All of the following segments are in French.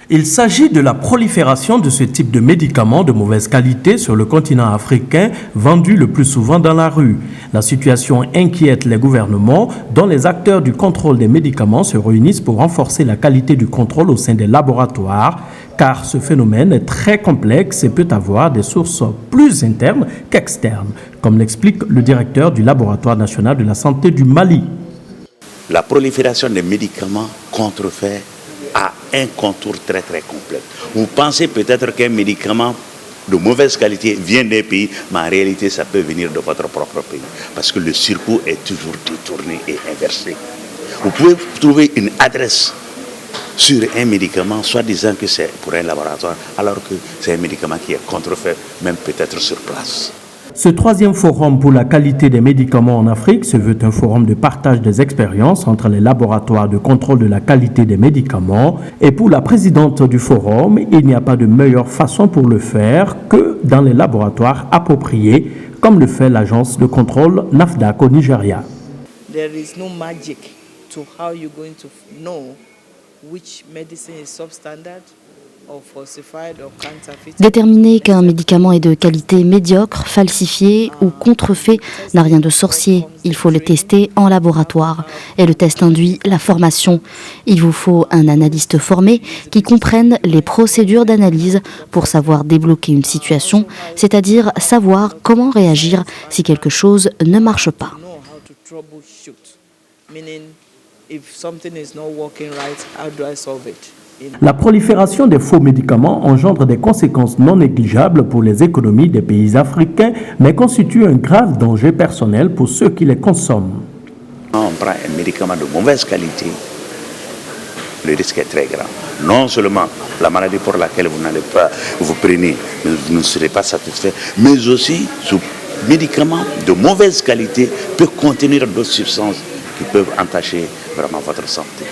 Il s'agit de la prolifération de ce type de médicaments de mauvaise qualité sur le continent africain, vendus le plus souvent dans la rue. La situation inquiète les gouvernements, dont les acteurs du contrôle des médicaments se réunissent pour renforcer la qualité du contrôle au sein des laboratoires, car ce phénomène est très complexe et peut avoir des sources plus internes qu'externes, comme l'explique le directeur du Laboratoire national de la santé du Mali. La prolifération des médicaments contrefaits a un contour très complexe. Vous pensez peut-être qu'un médicament de mauvaise qualité vient d'un pays, mais en réalité ça peut venir de votre propre pays, parce que le surcoût est toujours détourné et inversé. Vous pouvez trouver une adresse sur un médicament, soit disant que c'est pour un laboratoire, alors que c'est un médicament qui est contrefait, même peut-être sur place. Ce troisième forum pour la qualité des médicaments en Afrique se veut un forum de partage des expériences entre les laboratoires de contrôle de la qualité des médicaments. Et pour la présidente du forum, il n'y a pas de meilleure façon pour le faire que dans les laboratoires appropriés, comme le fait l'agence de contrôle NAFDAC au Nigeria. There is no magic to how you're going to know which medicine is substandard. Déterminer qu'un médicament est de qualité médiocre, falsifié ou contrefait n'a rien de sorcier. Il faut le tester en laboratoire. Et le test induit la formation. Il vous faut un analyste formé qui comprenne les procédures d'analyse pour savoir débloquer une situation, c'est-à-dire savoir comment réagir si quelque chose ne marche pas. La prolifération des faux médicaments engendre des conséquences non négligeables pour les économies des pays africains, mais constitue un grave danger personnel pour ceux qui les consomment. Quand on prend un médicament de mauvaise qualité, le risque est très grand. Non seulement la maladie pour laquelle vous prenez, vous ne serez pas satisfait, mais aussi ce médicament de mauvaise qualité peut contenir d'autres substances qui peuvent entacher vraiment votre santé.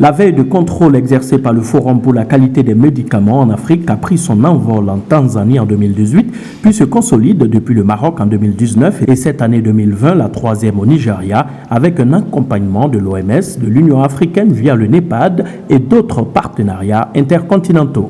La veille de contrôle exercée par le Forum pour la qualité des médicaments en Afrique a pris son envol en Tanzanie en 2018, puis se consolide depuis le Maroc en 2019 et cette année 2020, la troisième au Nigeria, avec un accompagnement de l'OMS, de l'Union africaine via le NEPAD et d'autres partenariats intercontinentaux.